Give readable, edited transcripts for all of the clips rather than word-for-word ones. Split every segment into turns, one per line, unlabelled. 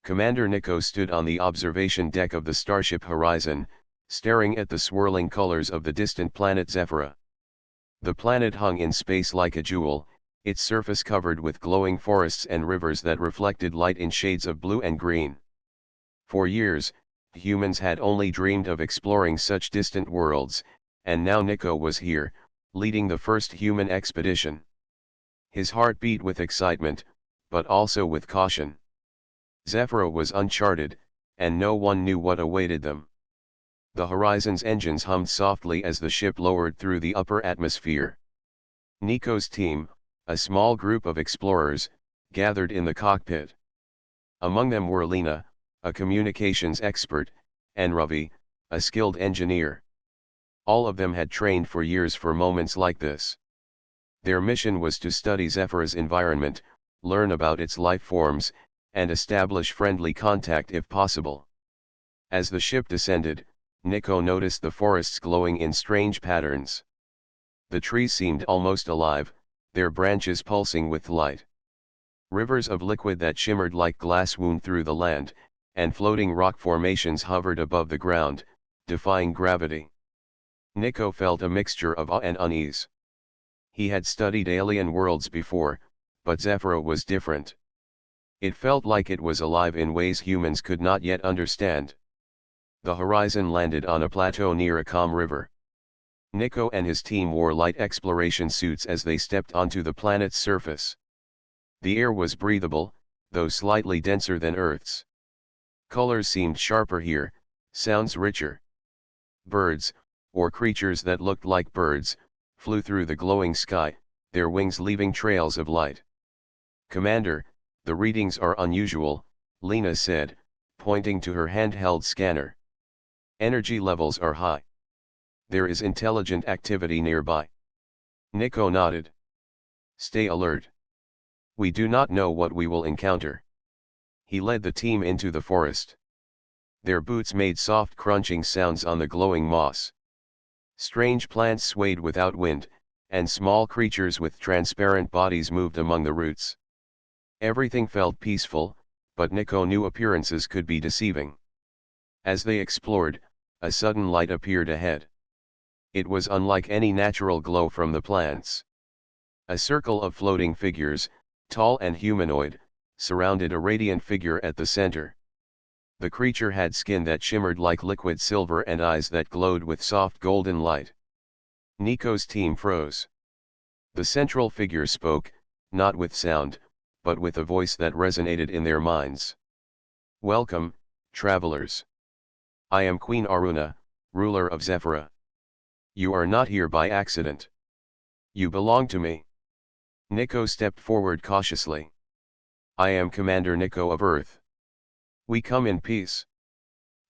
Commander Nico stood on the observation deck of the starship Horizon, staring at the swirling colors of the distant planet Zephyra. The planet hung in space like a jewel, its surface covered with glowing forests and rivers that reflected light in shades of blue and green. For years, humans had only dreamed of exploring such distant worlds, and now Nico was here, leading the first human expedition. His heart beat with excitement, but also with caution. Zephyra was uncharted, and no one knew what awaited them. The Horizon's engines hummed softly as the ship lowered through the upper atmosphere. Nico's team, a small group of explorers, gathered in the cockpit. Among them were Lena, a communications expert, and Ravi, a skilled engineer. All of them had trained for years for moments like this. Their mission was to study Zephyra's environment, learn about its life forms, and establish friendly contact if possible. As the ship descended, Nico noticed the forests glowing in strange patterns. The trees seemed almost alive, their branches pulsing with light. Rivers of liquid that shimmered like glass wound through the land, and floating rock formations hovered above the ground, defying gravity. Nico felt a mixture of awe and unease. He had studied alien worlds before, but Zephyra was different. It felt like it was alive in ways humans could not yet understand. The Horizon landed on a plateau near a calm river. Nico and his team wore light exploration suits as they stepped onto the planet's surface. The air was breathable, though slightly denser than Earth's. Colors seemed sharper here, sounds richer. Birds, or creatures that looked like birds, flew through the glowing sky, their wings leaving trails of light. "Commander, the readings are unusual," Lena said, pointing to her handheld scanner. "Energy levels are high. There is intelligent activity nearby." Nico nodded. "Stay alert. We do not know what we will encounter." He led the team into the forest. Their boots made soft crunching sounds on the glowing moss. Strange plants swayed without wind, and small creatures with transparent bodies moved among the roots. Everything felt peaceful, but Nico knew appearances could be deceiving. As they explored, a sudden light appeared ahead. It was unlike any natural glow from the plants. A circle of floating figures, tall and humanoid, surrounded a radiant figure at the center. The creature had skin that shimmered like liquid silver and eyes that glowed with soft golden light. Nico's team froze. The central figure spoke, not with sound, but with a voice that resonated in their minds. "Welcome, travelers. I am Queen Aruna, ruler of Zephyra. You are not here by accident. You belong to me." Nico stepped forward cautiously. "I am Commander Nico of Earth. We come in peace.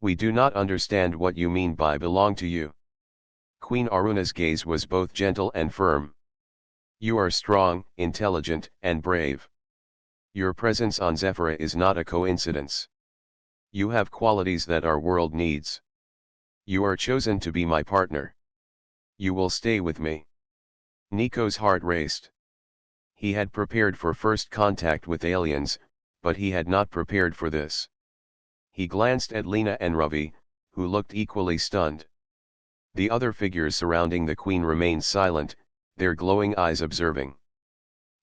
We do not understand what you mean by belong to you." Queen Aruna's gaze was both gentle and firm. "You are strong, intelligent, and brave. Your presence on Zephyra is not a coincidence. You have qualities that our world needs. You are chosen to be my partner. You will stay with me." Nico's heart raced. He had prepared for first contact with aliens, but he had not prepared for this. He glanced at Lena and Ravi, who looked equally stunned. The other figures surrounding the queen remained silent, their glowing eyes observing.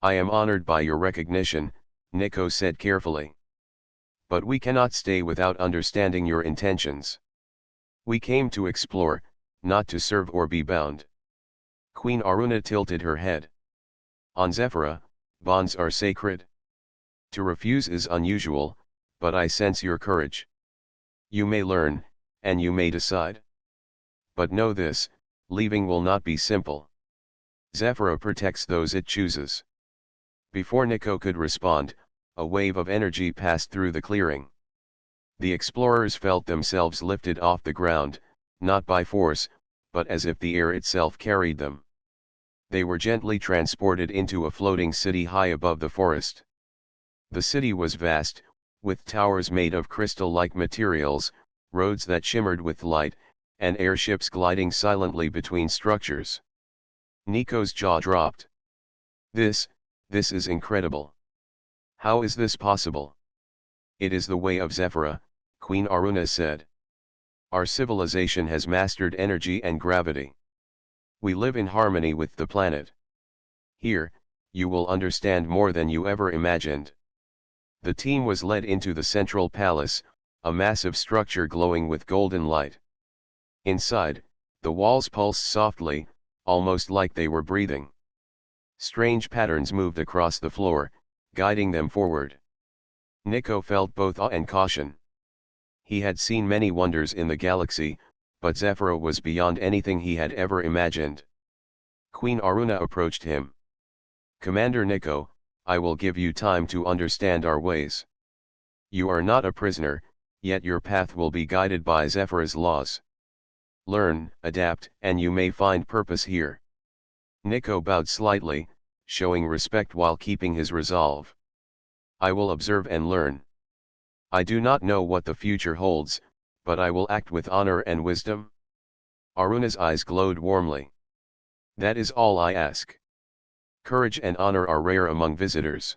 "I am honored by your recognition," Nico said carefully. "But we cannot stay without understanding your intentions. We came to explore, not to serve or be bound." Queen Aruna tilted her head. "On Zephyra, bonds are sacred. To refuse is unusual, but I sense your courage. You may learn, and you may decide. But know this, leaving will not be simple. Zephyra protects those it chooses." Before Nico could respond, a wave of energy passed through the clearing. The explorers felt themselves lifted off the ground, not by force, but as if the air itself carried them. They were gently transported into a floating city high above the forest. The city was vast, with towers made of crystal-like materials, roads that shimmered with light, and airships gliding silently between structures. Nico's jaw dropped. This is incredible. How is this possible?" It is the way of Zephyra, Queen Aruna said. Our civilization has mastered energy and gravity. We live in harmony with the planet. Here, you will understand more than you ever imagined. The team was led into the central palace, a massive structure glowing with golden light. Inside, the walls pulsed softly, almost like they were breathing. Strange patterns moved across the floor, guiding them forward. Nico felt both awe and caution. He had seen many wonders in the galaxy, but Zephyra was beyond anything he had ever imagined. Queen Aruna approached him. Commander Nico, I will give you time to understand our ways. You are not a prisoner, yet your path will be guided by Zephyra's laws. Learn, adapt, and you may find purpose here. Nico bowed slightly, showing respect while keeping his resolve. I will observe and learn. I do not know what the future holds, but I will act with honor and wisdom. Aruna's eyes glowed warmly. That is all I ask. Courage and honor are rare among visitors.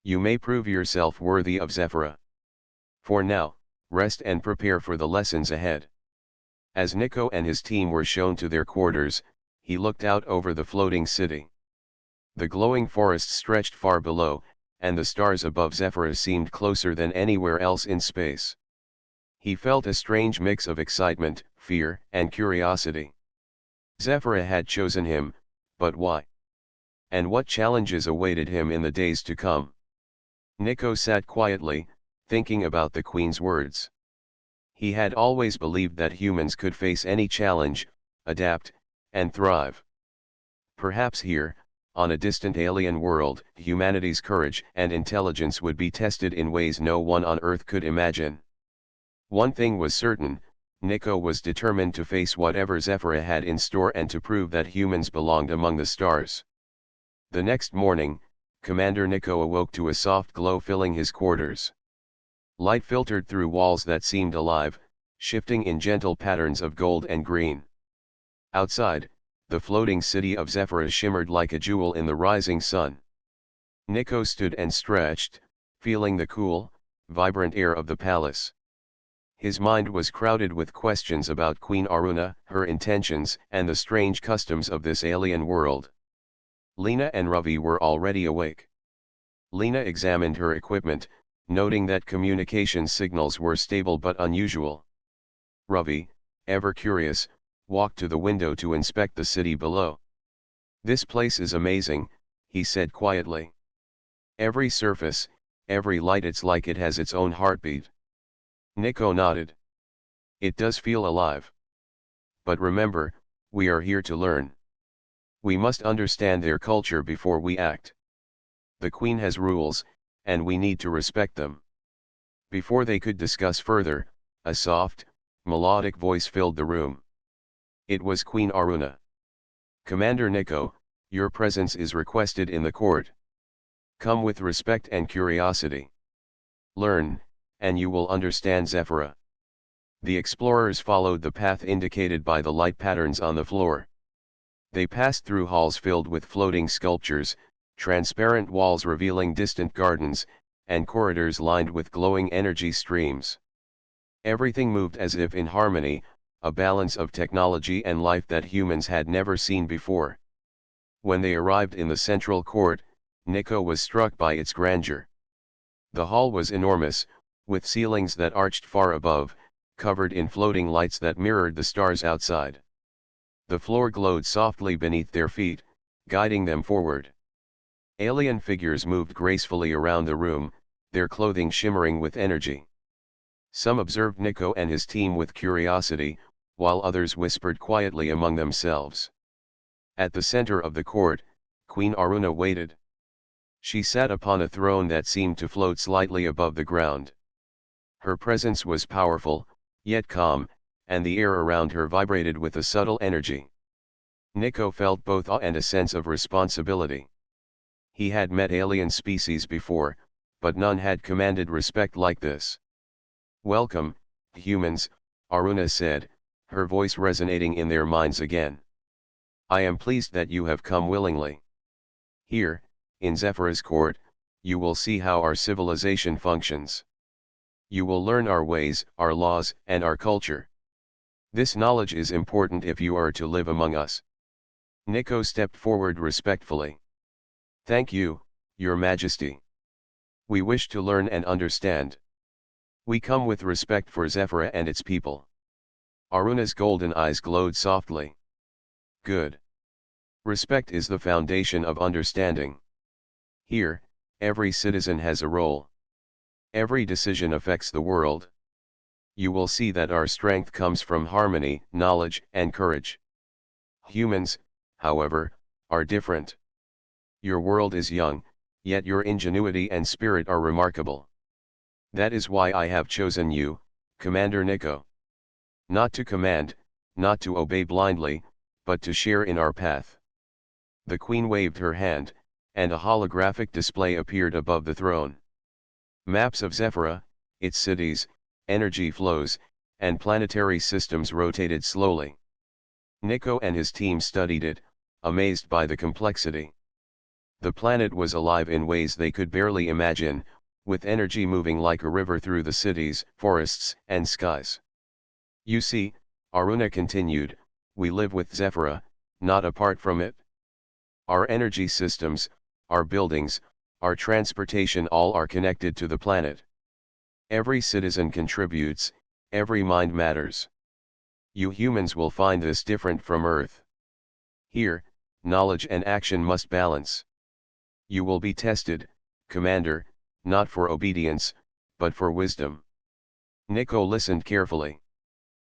You may prove yourself worthy of Zephyra. For now, rest and prepare for the lessons ahead. As Nico and his team were shown to their quarters, he looked out over the floating city. The glowing forest stretched far below, and the stars above Zephyra seemed closer than anywhere else in space. He felt a strange mix of excitement, fear, and curiosity. Zephyra had chosen him, but why? And what challenges awaited him in the days to come? Nico sat quietly, thinking about the Queen's words. He had always believed that humans could face any challenge, adapt, and thrive. Perhaps here, on a distant alien world, humanity's courage and intelligence would be tested in ways no one on Earth could imagine. One thing was certain, Nico was determined to face whatever Zephyra had in store and to prove that humans belonged among the stars. The next morning, Commander Nico awoke to a soft glow filling his quarters. Light filtered through walls that seemed alive, shifting in gentle patterns of gold and green. Outside, the floating city of Zephyra shimmered like a jewel in the rising sun. Nico stood and stretched, feeling the cool, vibrant air of the palace. His mind was crowded with questions about Queen Aruna, her intentions, and the strange customs of this alien world. Lena and Ravi were already awake. Lena examined her equipment, noting that communication signals were stable but unusual. Ravi, ever curious, walked to the window to inspect the city below. This place is amazing, he said quietly. Every surface, every light, it's like it has its own heartbeat. Nico nodded. It does feel alive. But remember, we are here to learn. We must understand their culture before we act. The Queen has rules, and we need to respect them. Before they could discuss further, a soft, melodic voice filled the room. It was Queen Aruna. Commander Nico, your presence is requested in the court. Come with respect and curiosity. Learn, and you will understand Zephyra. The explorers followed the path indicated by the light patterns on the floor. They passed through halls filled with floating sculptures, transparent walls revealing distant gardens, and corridors lined with glowing energy streams. Everything moved as if in harmony, a balance of technology and life that humans had never seen before. When they arrived in the central court, Nico was struck by its grandeur. The hall was enormous, with ceilings that arched far above, covered in floating lights that mirrored the stars outside. The floor glowed softly beneath their feet, guiding them forward. Alien figures moved gracefully around the room, their clothing shimmering with energy. Some observed Nico and his team with curiosity, while others whispered quietly among themselves. At the center of the court, Queen Aruna waited. She sat upon a throne that seemed to float slightly above the ground. Her presence was powerful, yet calm, and the air around her vibrated with a subtle energy. Nico felt both awe and a sense of responsibility. He had met alien species before, but none had commanded respect like this. Welcome, humans, Aruna said, her voice resonating in their minds again. I am pleased that you have come willingly. Here, in Zephyra's court, you will see how our civilization functions. You will learn our ways, our laws, and our culture. This knowledge is important if you are to live among us. Nico stepped forward respectfully. Thank you, Your Majesty. We wish to learn and understand. We come with respect for Zephyra and its people. Aruna's golden eyes glowed softly. Good. Respect is the foundation of understanding. Here, every citizen has a role. Every decision affects the world. You will see that our strength comes from harmony, knowledge, and courage. Humans, however, are different. Your world is young, yet your ingenuity and spirit are remarkable. That is why I have chosen you, Commander Nico. Not to command, not to obey blindly, but to share in our path. The Queen waved her hand, and a holographic display appeared above the throne. Maps of Zephyra, its cities, energy flows, and planetary systems rotated slowly. Nico and his team studied it, amazed by the complexity. The planet was alive in ways they could barely imagine, with energy moving like a river through the cities, forests, and skies. You see, Aruna continued, we live with Zephyra, not apart from it. Our energy systems, our buildings, our transportation all are connected to the planet. Every citizen contributes, every mind matters. You humans will find this different from Earth. Here, knowledge and action must balance. You will be tested, Commander, not for obedience, but for wisdom. Nico listened carefully.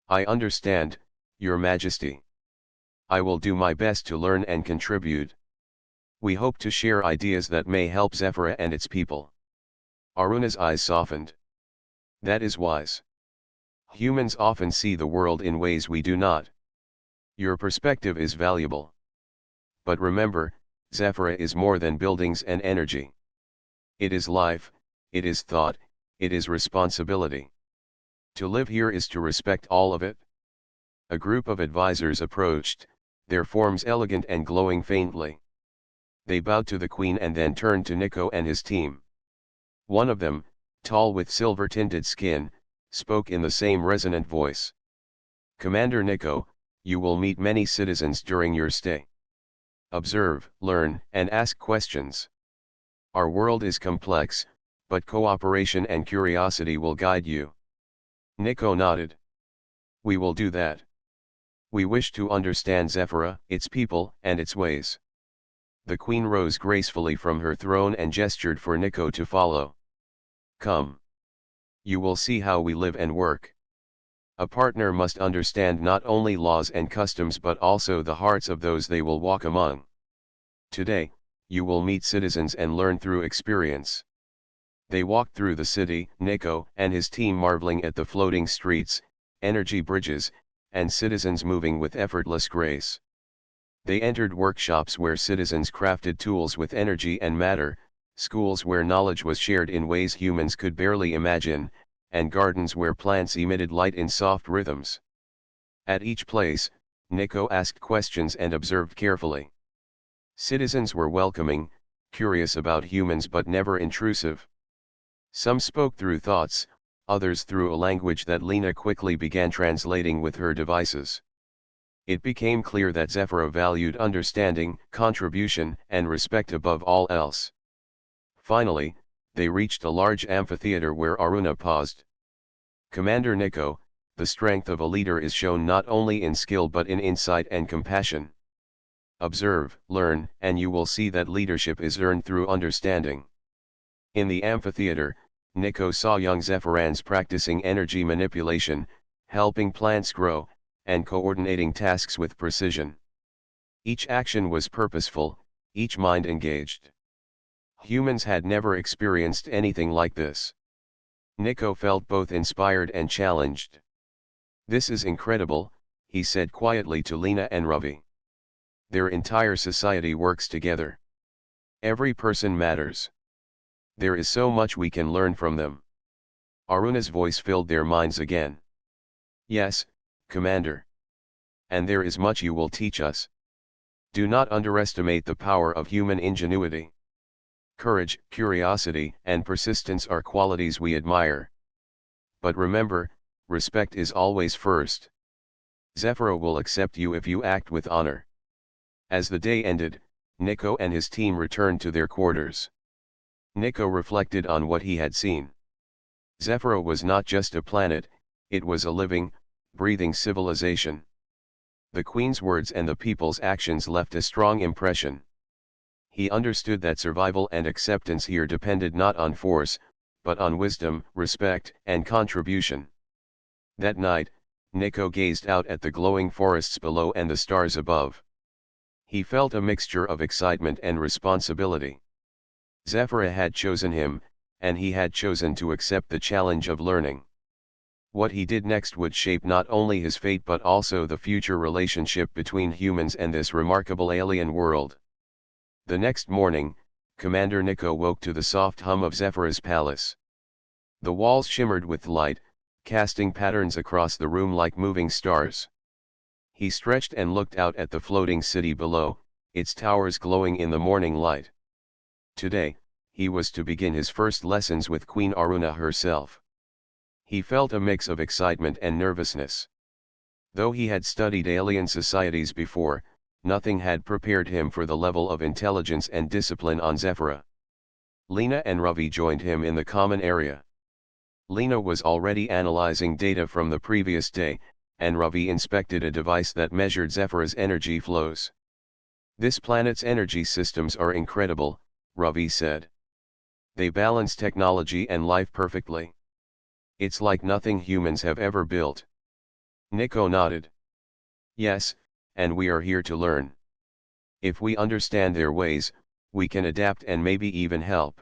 I understand, Your Majesty. I will do my best to learn and contribute. We hope to share ideas that may help Zephyra and its people. Aruna's eyes softened. That is wise. Humans often see the world in ways we do not. Your perspective is valuable. But remember, Zephyra is more than buildings and energy. It is life, it is thought, it is responsibility. To live here is to respect all of it. A group of advisors approached, their forms elegant and glowing faintly. They bowed to the Queen and then turned to Nico and his team. One of them, tall with silver-tinted skin, spoke in the same resonant voice. Commander Nico, you will meet many citizens during your stay. Observe, learn, and ask questions. Our world is complex, but cooperation and curiosity will guide you. Nico nodded. We will do that. We wish to understand Zephyra, its people, and its ways. The Queen rose gracefully from her throne and gestured for Nico to follow. Come. You will see how we live and work. A partner must understand not only laws and customs but also the hearts of those they will walk among. Today, you will meet citizens and learn through experience. They walked through the city, Nico and his team marveling at the floating streets, energy bridges, and citizens moving with effortless grace. They entered workshops where citizens crafted tools with energy and matter, schools where knowledge was shared in ways humans could barely imagine, and gardens where plants emitted light in soft rhythms. At each place, Nico asked questions and observed carefully. Citizens were welcoming, curious about humans but never intrusive. Some spoke through thoughts, others through a language that Lena quickly began translating with her devices. It became clear that Zephyra valued understanding, contribution, and respect above all else. Finally, they reached a large amphitheater where Aruna paused. Commander Nico, the strength of a leader is shown not only in skill but in insight and compassion. Observe, learn, and you will see that leadership is earned through understanding. In the amphitheater, Nico saw young Zephyrans practicing energy manipulation, helping plants grow, and coordinating tasks with precision. Each action was purposeful, each mind engaged. Humans had never experienced anything like this. Nico felt both inspired and challenged. This is incredible, he said quietly to Lena and Ravi. Their entire society works together. Every person matters. There is so much we can learn from them. Aruna's voice filled their minds again. Yes, Commander. And there is much you will teach us. Do not underestimate the power of human ingenuity. Courage, curiosity, and persistence are qualities we admire. But remember, respect is always first. Zephyra will accept you if you act with honor. As the day ended, Nico and his team returned to their quarters. Nico reflected on what he had seen. Zephyra was not just a planet, it was a living, breathing civilization. The Queen's words and the people's actions left a strong impression. He understood that survival and acceptance here depended not on force, but on wisdom, respect, and contribution. That night, Nico gazed out at the glowing forests below and the stars above. He felt a mixture of excitement and responsibility. Zephyra had chosen him, and he had chosen to accept the challenge of learning. What he did next would shape not only his fate but also the future relationship between humans and this remarkable alien world. The next morning, Commander Nico woke to the soft hum of Zephyra's palace. The walls shimmered with light, casting patterns across the room like moving stars. He stretched and looked out at the floating city below, its towers glowing in the morning light. Today, he was to begin his first lessons with Queen Aruna herself. He felt a mix of excitement and nervousness. Though he had studied alien societies before, nothing had prepared him for the level of intelligence and discipline on Zephyra. Lena and Ravi joined him in the common area. Lena was already analyzing data from the previous day, and Ravi inspected a device that measured Zephyra's energy flows. "This planet's energy systems are incredible," Ravi said. "They balance technology and life perfectly. It's like nothing humans have ever built." Nico nodded. "Yes, and we are here to learn. If we understand their ways, we can adapt and maybe even help."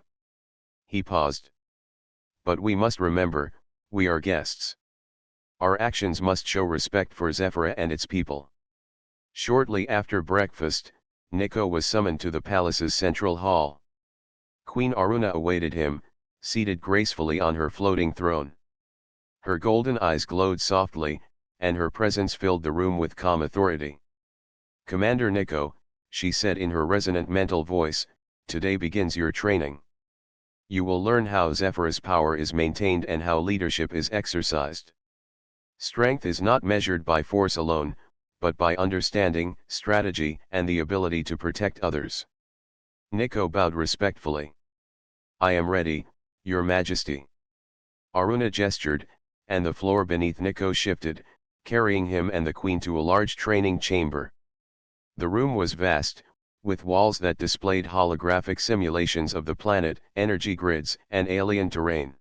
He paused. "But we must remember, we are guests. Our actions must show respect for Zephyra and its people." Shortly after breakfast, Nico was summoned to the palace's central hall. Queen Aruna awaited him, seated gracefully on her floating throne. Her golden eyes glowed softly, and her presence filled the room with calm authority. "Commander Nico," she said in her resonant mental voice, "today begins your training. You will learn how Zephyra's power is maintained and how leadership is exercised. Strength is not measured by force alone, but by understanding, strategy, and the ability to protect others." Nico bowed respectfully. "I am ready, Your Majesty." Aruna gestured, and the floor beneath Nico shifted, carrying him and the Queen to a large training chamber. The room was vast, with walls that displayed holographic simulations of the planet, energy grids, and alien terrain.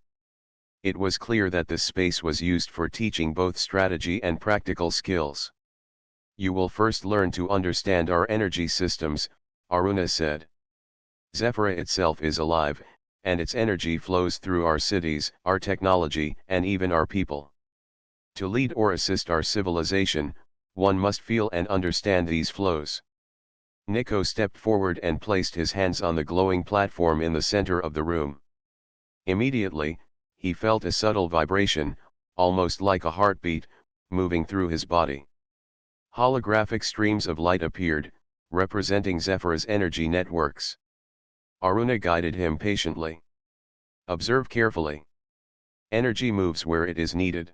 It was clear that this space was used for teaching both strategy and practical skills. "You will first learn to understand our energy systems," Aruna said. "Zephyra itself is alive, and its energy flows through our cities, our technology, and even our people. To lead or assist our civilization, one must feel and understand these flows." Nico stepped forward and placed his hands on the glowing platform in the center of the room. Immediately, he felt a subtle vibration, almost like a heartbeat, moving through his body. Holographic streams of light appeared, representing Zephyra's energy networks. Aruna guided him patiently. "Observe carefully. Energy moves where it is needed.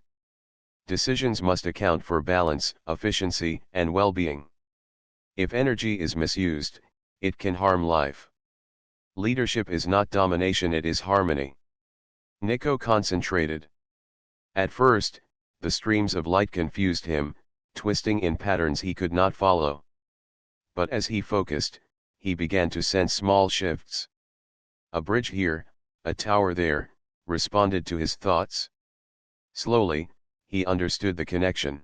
Decisions must account for balance, efficiency, and well-being. If energy is misused, it can harm life. Leadership is not domination, it is harmony." Nico concentrated. At first, the streams of light confused him, twisting in patterns he could not follow. But as he focused, he began to sense small shifts. A bridge here, a tower there, responded to his thoughts. Slowly, he understood the connection.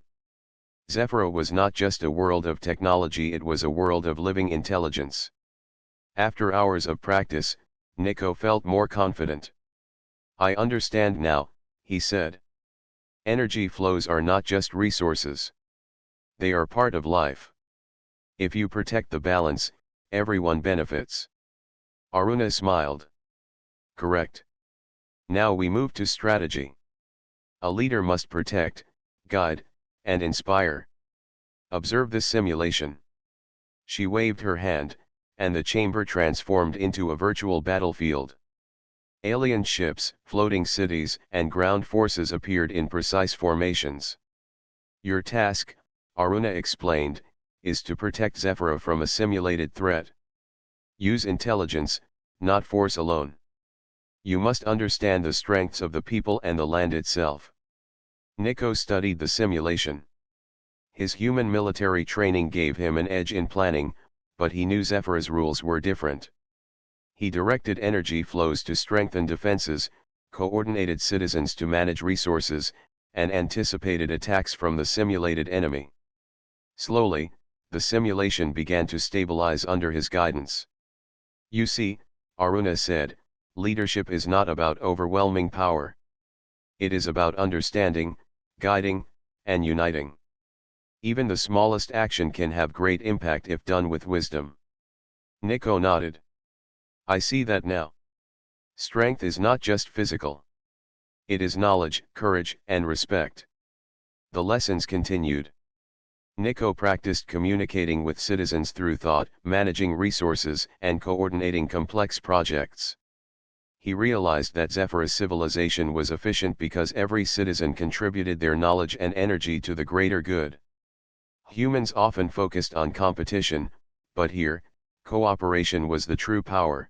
Zephyra was not just a world of technology, it was a world of living intelligence. After hours of practice, Nico felt more confident. "I understand now," he said. "Energy flows are not just resources. They are part of life. If you protect the balance, everyone benefits." Aruna smiled. "Correct. Now we move to strategy. A leader must protect, guide, and inspire. Observe this simulation." She waved her hand, and the chamber transformed into a virtual battlefield. Alien ships, floating cities, and ground forces appeared in precise formations. Your task, Aruna explained, is to protect Zephyra from a simulated threat. Use intelligence, not force alone. You must understand the strengths of the people and the land itself. Nico studied the simulation. His human military training gave him an edge in planning, but he knew Zephyra's rules were different. He directed energy flows to strengthen defenses, coordinated citizens to manage resources, and anticipated attacks from the simulated enemy. Slowly, the simulation began to stabilize under his guidance. You see, Aruna said, leadership is not about overwhelming power. It is about understanding, guiding, and uniting. Even the smallest action can have great impact if done with wisdom. Nico nodded. I see that now. Strength is not just physical. It is knowledge, courage, and respect. The lessons continued. Nico practiced communicating with citizens through thought, managing resources, and coordinating complex projects. He realized that Zephyra's civilization was efficient because every citizen contributed their knowledge and energy to the greater good. Humans often focused on competition, but here, cooperation was the true power.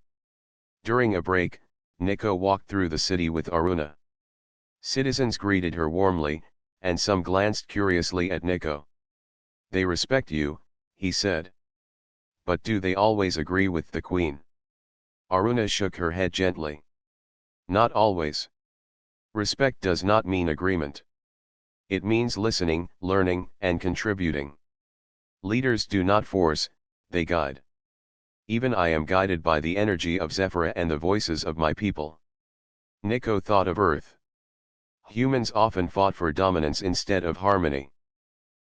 During a break, Nico walked through the city with Aruna. Citizens greeted her warmly, and some glanced curiously at Nico. They respect you, he said. But do they always agree with the queen? Aruna shook her head gently. Not always. Respect does not mean agreement. It means listening, learning, and contributing. Leaders do not force, they guide. Even I am guided by the energy of Zephyra and the voices of my people. Nico thought of Earth. Humans often fought for dominance instead of harmony.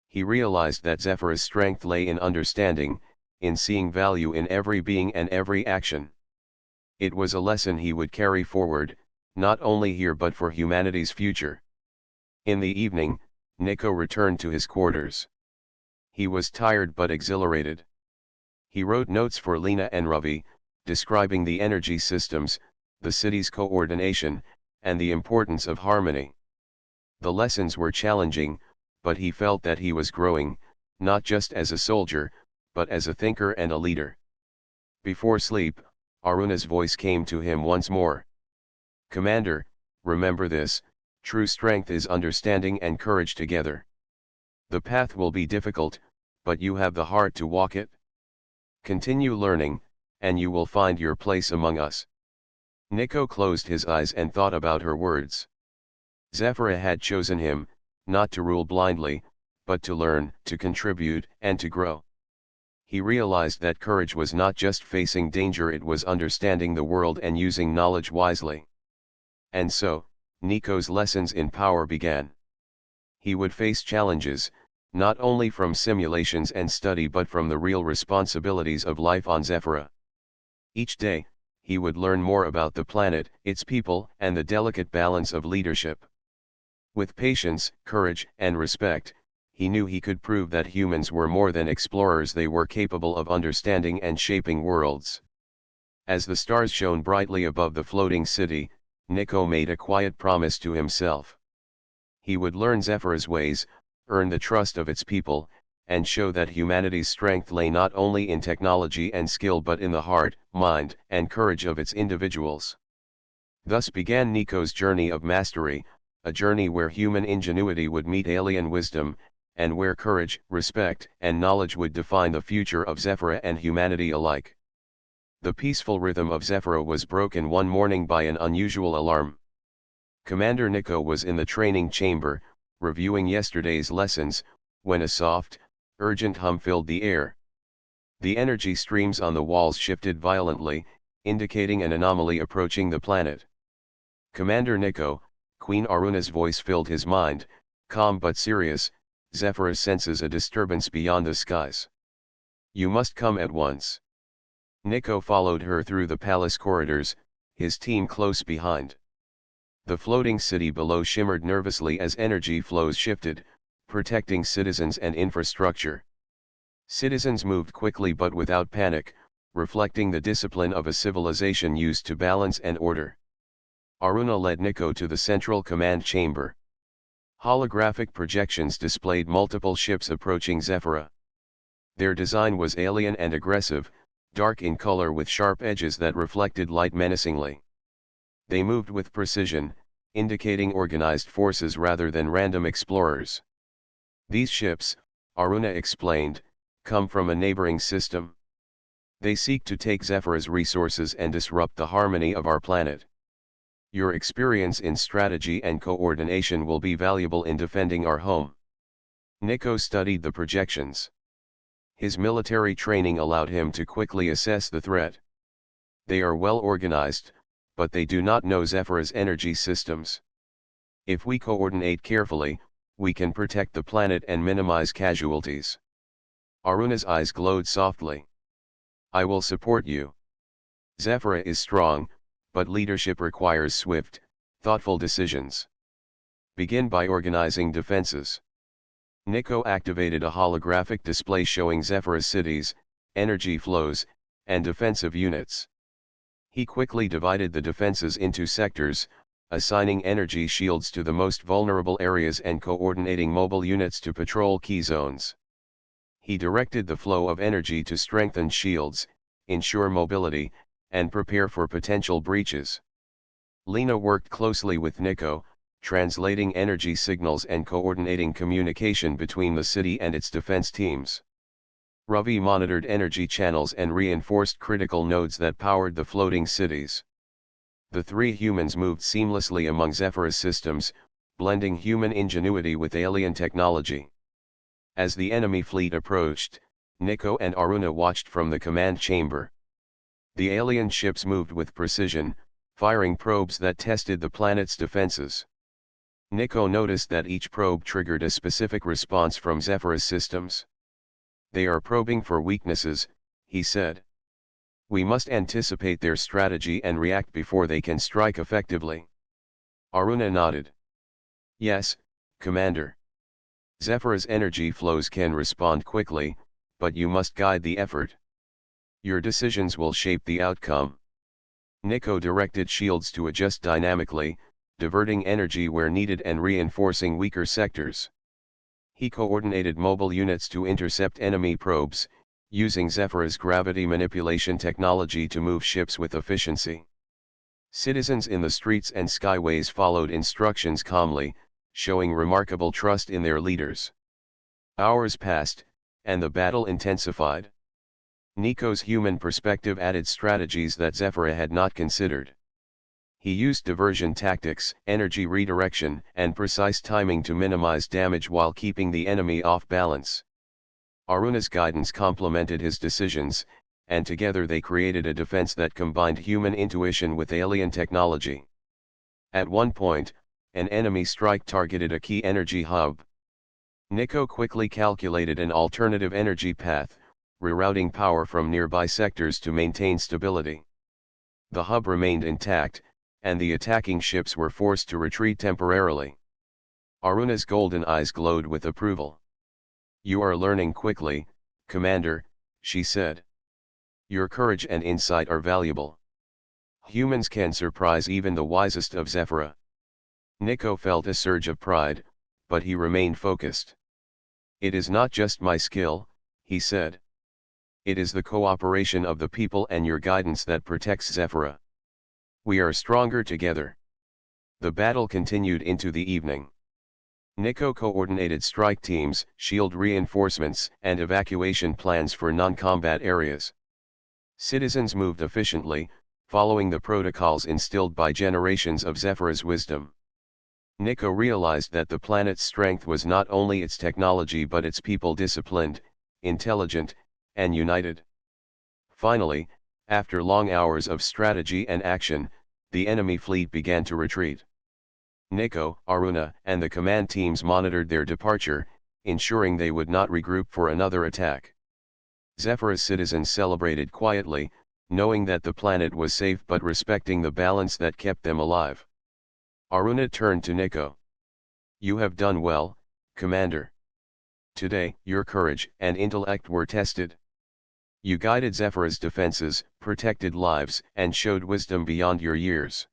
He realized that Zephyra's strength lay in understanding, in seeing value in every being and every action. It was a lesson he would carry forward, not only here but for humanity's future. In the evening, Nico returned to his quarters. He was tired but exhilarated. He wrote notes for Lena and Ravi, describing the energy systems, the city's coordination, and the importance of harmony. The lessons were challenging, but he felt that he was growing, not just as a soldier, but as a thinker and a leader. Before sleep, Aruna's voice came to him once more. Commander, remember this, true strength is understanding and courage together. The path will be difficult, but you have the heart to walk it. Continue learning, and you will find your place among us. Nico closed his eyes and thought about her words. Zephyra had chosen him, not to rule blindly, but to learn, to contribute, and to grow. He realized that courage was not just facing danger, it was understanding the world and using knowledge wisely. And so, Nico's lessons in power began. He would face challenges, not only from simulations and study but from the real responsibilities of life on Zephyra. Each day, he would learn more about the planet, its people, and the delicate balance of leadership. With patience, courage, and respect, he knew he could prove that humans were more than explorers, they were capable of understanding and shaping worlds. As the stars shone brightly above the floating city, Nico made a quiet promise to himself. He would learn Zephyra's ways, earn the trust of its people, and show that humanity's strength lay not only in technology and skill but in the heart, mind, and courage of its individuals. Thus began Nico's journey of mastery, a journey where human ingenuity would meet alien wisdom, and where courage, respect, and knowledge would define the future of Zephyra and humanity alike. The peaceful rhythm of Zephyra was broken one morning by an unusual alarm. Commander Nico was in the training chamber, reviewing yesterday's lessons, when a soft, urgent hum filled the air. The energy streams on the walls shifted violently, indicating an anomaly approaching the planet. Commander Nico, Queen Aruna's voice filled his mind, calm but serious. Zephyra senses a disturbance beyond the skies. You must come at once. Nico followed her through the palace corridors, his team close behind. The floating city below shimmered nervously as energy flows shifted, protecting citizens and infrastructure. Citizens moved quickly but without panic, reflecting the discipline of a civilization used to balance and order. Aruna led Nico to the central command chamber. Holographic projections displayed multiple ships approaching Zephyra. Their design was alien and aggressive, dark in color with sharp edges that reflected light menacingly. They moved with precision, indicating organized forces rather than random explorers. These ships, Aruna explained, come from a neighboring system. They seek to take Zephyra's resources and disrupt the harmony of our planet. Your experience in strategy and coordination will be valuable in defending our home. Nico studied the projections. His military training allowed him to quickly assess the threat. They are well organized, but they do not know Zephyra's energy systems. If we coordinate carefully, we can protect the planet and minimize casualties. Aruna's eyes glowed softly. I will support you. Zephyra is strong, but leadership requires swift, thoughtful decisions. Begin by organizing defenses. Nico activated a holographic display showing Zephyra's cities, energy flows, and defensive units. He quickly divided the defenses into sectors, assigning energy shields to the most vulnerable areas and coordinating mobile units to patrol key zones. He directed the flow of energy to strengthen shields, ensure mobility, and prepare for potential breaches. Lena worked closely with Nico, translating energy signals and coordinating communication between the city and its defense teams. Ravi monitored energy channels and reinforced critical nodes that powered the floating cities. The three humans moved seamlessly among Zephyra's systems, blending human ingenuity with alien technology. As the enemy fleet approached, Nico and Aruna watched from the command chamber. The alien ships moved with precision, firing probes that tested the planet's defenses. Nico noticed that each probe triggered a specific response from Zephyra's systems. They are probing for weaknesses, he said. We must anticipate their strategy and react before they can strike effectively. Aruna nodded. Yes, Commander. Zephyra's energy flows can respond quickly, but you must guide the effort. Your decisions will shape the outcome. Nico directed shields to adjust dynamically, diverting energy where needed and reinforcing weaker sectors. He coordinated mobile units to intercept enemy probes, using Zephyra's gravity manipulation technology to move ships with efficiency. Citizens in the streets and skyways followed instructions calmly, showing remarkable trust in their leaders. Hours passed, and the battle intensified. Nico's human perspective added strategies that Zephyra had not considered. He used diversion tactics, energy redirection, and precise timing to minimize damage while keeping the enemy off balance. Aruna's guidance complemented his decisions, and together they created a defense that combined human intuition with alien technology. At one point, an enemy strike targeted a key energy hub. Nico quickly calculated an alternative energy path, rerouting power from nearby sectors to maintain stability. The hub remained intact, and the attacking ships were forced to retreat temporarily. Aruna's golden eyes glowed with approval. You are learning quickly, Commander, she said. Your courage and insight are valuable. Humans can surprise even the wisest of Zephyra. Nico felt a surge of pride, but he remained focused. It is not just my skill, he said. It is the cooperation of the people and your guidance that protects Zephyra. We are stronger together. The battle continued into the evening. Nico coordinated strike teams, shield reinforcements, and evacuation plans for non-combat areas. Citizens moved efficiently, following the protocols instilled by generations of Zephyra's wisdom. Nico realized that the planet's strength was not only its technology but its people disciplined, intelligent, and united. Finally, after long hours of strategy and action, the enemy fleet began to retreat. Nico, Aruna, and the command teams monitored their departure, ensuring they would not regroup for another attack. Zephyra's citizens celebrated quietly, knowing that the planet was safe but respecting the balance that kept them alive. Aruna turned to Nico. You have done well, Commander. Today, your courage and intellect were tested. You guided Zephyra's defenses, protected lives, and showed wisdom beyond your years.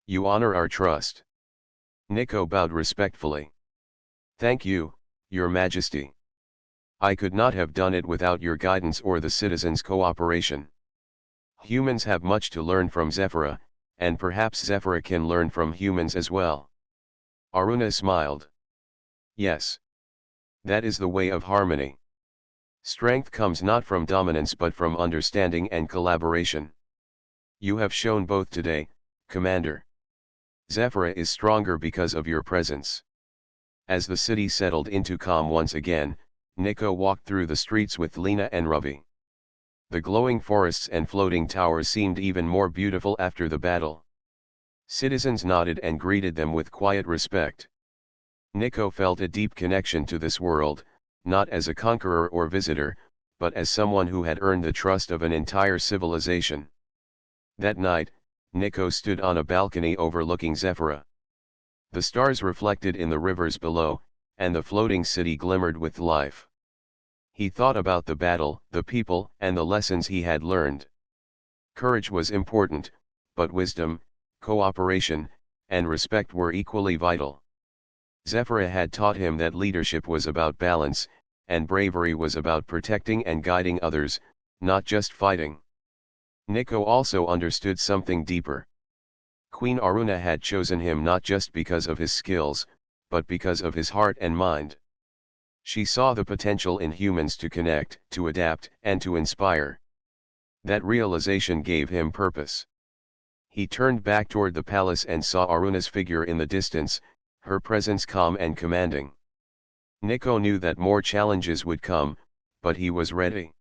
You honor our trust. Nico bowed respectfully. Thank you, Your Majesty. I could not have done it without your guidance or the citizens' cooperation. Humans have much to learn from Zephyra, and perhaps Zephyra can learn from humans as well. Aruna smiled. Yes. That is the way of harmony. Strength comes not from dominance but from understanding and collaboration. You have shown both today, Commander. Zephyra is stronger because of your presence. As the city settled into calm once again, Nico walked through the streets with Lena and Ravi. The glowing forests and floating towers seemed even more beautiful after the battle. Citizens nodded and greeted them with quiet respect. Nico felt a deep connection to this world, not as a conqueror or visitor, but as someone who had earned the trust of an entire civilization. That night, Nico stood on a balcony overlooking Zephyra. The stars reflected in the rivers below, and the floating city glimmered with life. He thought about the battle, the people, and the lessons he had learned. Courage was important, but wisdom, cooperation, and respect were equally vital. Zephyra had taught him that leadership was about balance, and bravery was about protecting and guiding others, not just fighting. Nico also understood something deeper. Queen Aruna had chosen him not just because of his skills, but because of his heart and mind. She saw the potential in humans to connect, to adapt, and to inspire. That realization gave him purpose. He turned back toward the palace and saw Aruna's figure in the distance, her presence calm and commanding. Nico knew that more challenges would come, but he was ready.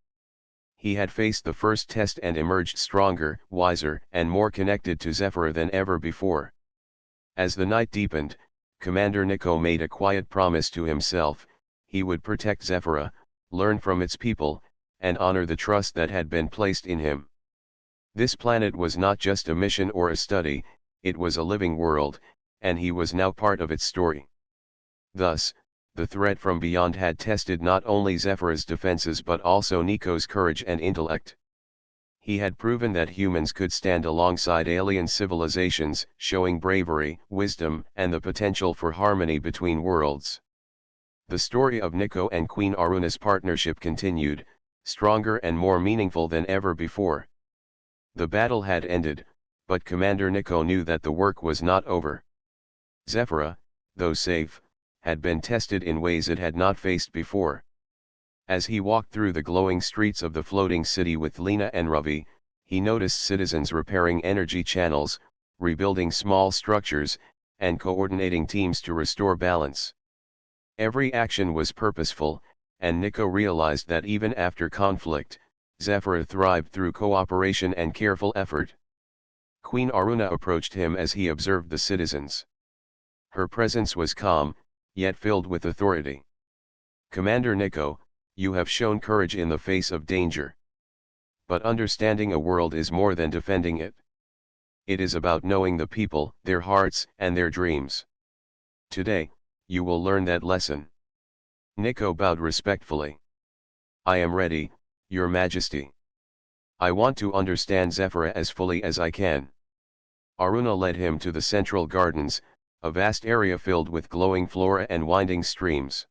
He had faced the first test and emerged stronger, wiser, and more connected to Zephyra than ever before. As the night deepened, Commander Nico made a quiet promise to himself: he would protect Zephyra, learn from its people, and honor the trust that had been placed in him. This planet was not just a mission or a study, it was a living world, and he was now part of its story. Thus, the threat from beyond had tested not only Zephyra's defenses but also Nico's courage and intellect. He had proven that humans could stand alongside alien civilizations, showing bravery, wisdom, and the potential for harmony between worlds. The story of Nico and Queen Aruna's partnership continued, stronger and more meaningful than ever before. The battle had ended, but Commander Nico knew that the work was not over. Zephyra, though safe, had been tested in ways it had not faced before. As he walked through the glowing streets of the floating city with Lena and Ravi, he noticed citizens repairing energy channels, rebuilding small structures, and coordinating teams to restore balance. Every action was purposeful, and Nico realized that even after conflict, Zephyra thrived through cooperation and careful effort. Queen Aruna approached him as he observed the citizens. Her presence was calm, yet filled with authority. "Commander Nico, you have shown courage in the face of danger. But understanding a world is more than defending it. It is about knowing the people, their hearts, and their dreams. Today, you will learn that lesson." Nico bowed respectfully. "I am ready, Your Majesty. I want to understand Zephyra as fully as I can." Aruna led him to the central gardens, a vast area filled with glowing flora and winding streams.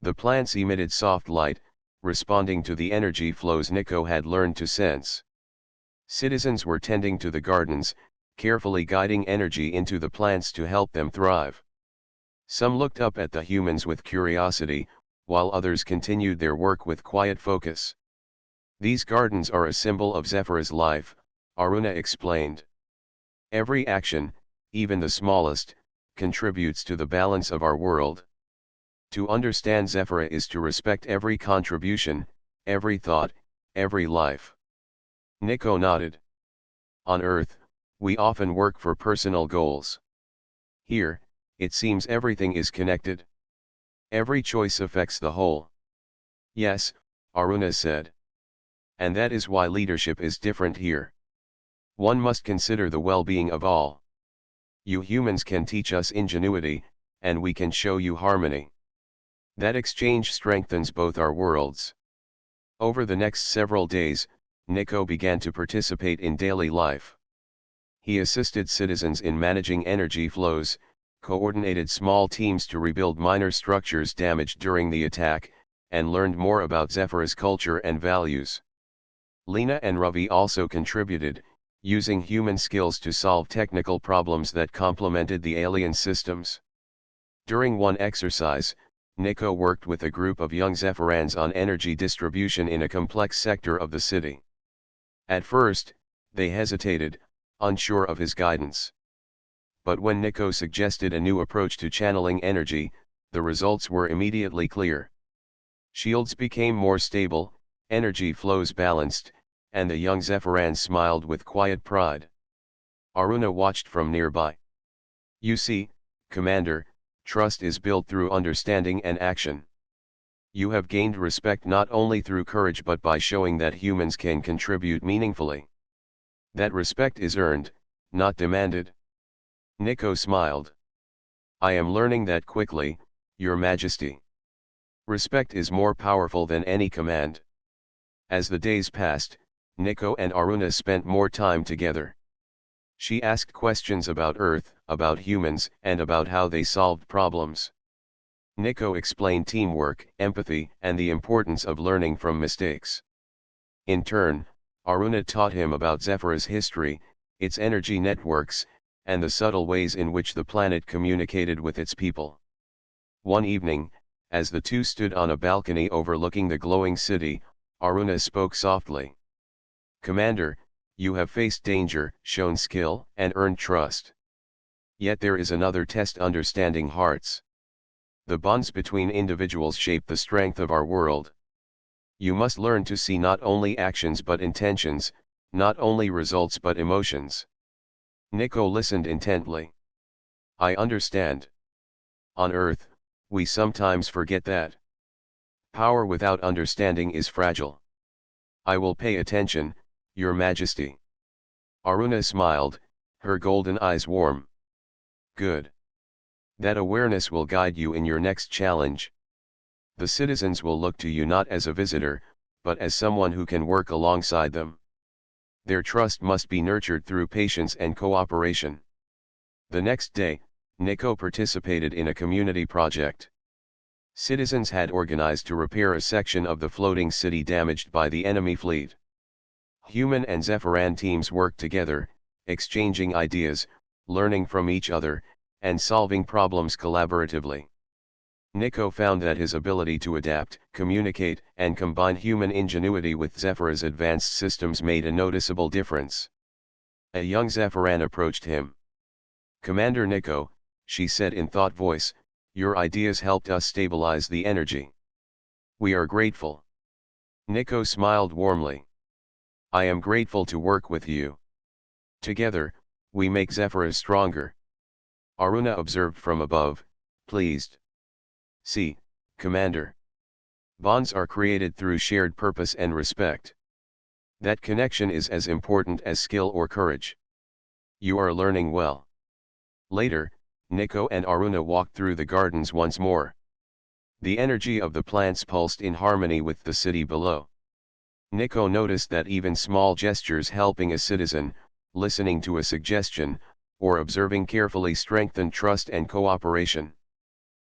The plants emitted soft light, responding to the energy flows Nico had learned to sense. Citizens were tending to the gardens, carefully guiding energy into the plants to help them thrive. Some looked up at the humans with curiosity, while others continued their work with quiet focus. "These gardens are a symbol of Zephyra's life," Aruna explained. "Every action, even the smallest, contributes to the balance of our world. To understand Zephyra is to respect every contribution, every thought, every life." Nico nodded. "On Earth, we often work for personal goals. Here, it seems everything is connected. Every choice affects the whole." "Yes," Aruna said. "And that is why leadership is different here. One must consider the well-being of all. You humans can teach us ingenuity, and we can show you harmony. That exchange strengthens both our worlds." Over the next several days, Nico began to participate in daily life. He assisted citizens in managing energy flows, coordinated small teams to rebuild minor structures damaged during the attack, and learned more about Zephyr's culture and values. Lena and Ravi also contributed, using human skills to solve technical problems that complemented the alien systems. During one exercise, Nico worked with a group of young Zephyrans on energy distribution in a complex sector of the city. At first, they hesitated, unsure of his guidance. But when Nico suggested a new approach to channeling energy, the results were immediately clear. Shields became more stable, energy flows balanced, and the young Zephyrans smiled with quiet pride. Aruna watched from nearby. "You see, Commander, trust is built through understanding and action. You have gained respect not only through courage but by showing that humans can contribute meaningfully. That respect is earned, not demanded." Nico smiled. "I am learning that quickly, Your Majesty. Respect is more powerful than any command." As the days passed, Nico and Aruna spent more time together. She asked questions about Earth, about humans, and about how they solved problems. Nico explained teamwork, empathy, and the importance of learning from mistakes. In turn, Aruna taught him about Zephyr's history, its energy networks, and the subtle ways in which the planet communicated with its people. One evening, as the two stood on a balcony overlooking the glowing city, Aruna spoke softly. "Commander, you have faced danger, shown skill, and earned trust. Yet there is another test: understanding hearts. The bonds between individuals shape the strength of our world. You must learn to see not only actions but intentions, not only results but emotions." Nico listened intently. "I understand. On Earth, we sometimes forget that. Power without understanding is fragile. I will pay attention, Your Majesty." Aruna smiled, her golden eyes warm. "Good. That awareness will guide you in your next challenge. The citizens will look to you not as a visitor, but as someone who can work alongside them. Their trust must be nurtured through patience and cooperation." The next day, Nico participated in a community project. Citizens had organized to repair a section of the floating city damaged by the enemy fleet. Human and Zephyran teams worked together, exchanging ideas, learning from each other, and solving problems collaboratively. Nico found that his ability to adapt, communicate, and combine human ingenuity with Zephyr's advanced systems made a noticeable difference. A young Zephyran approached him. "Commander Nico," she said in thought voice, "your ideas helped us stabilize the energy. We are grateful." Nico smiled warmly. "I am grateful to work with you. Together, we make Zephyr stronger." Aruna observed from above, pleased. "See, Commander. Bonds are created through shared purpose and respect. That connection is as important as skill or courage. You are learning well." Later, Nico and Aruna walked through the gardens once more. The energy of the plants pulsed in harmony with the city below. Nico noticed that even small gestures, helping a citizen, listening to a suggestion, or observing carefully, strengthened trust and cooperation.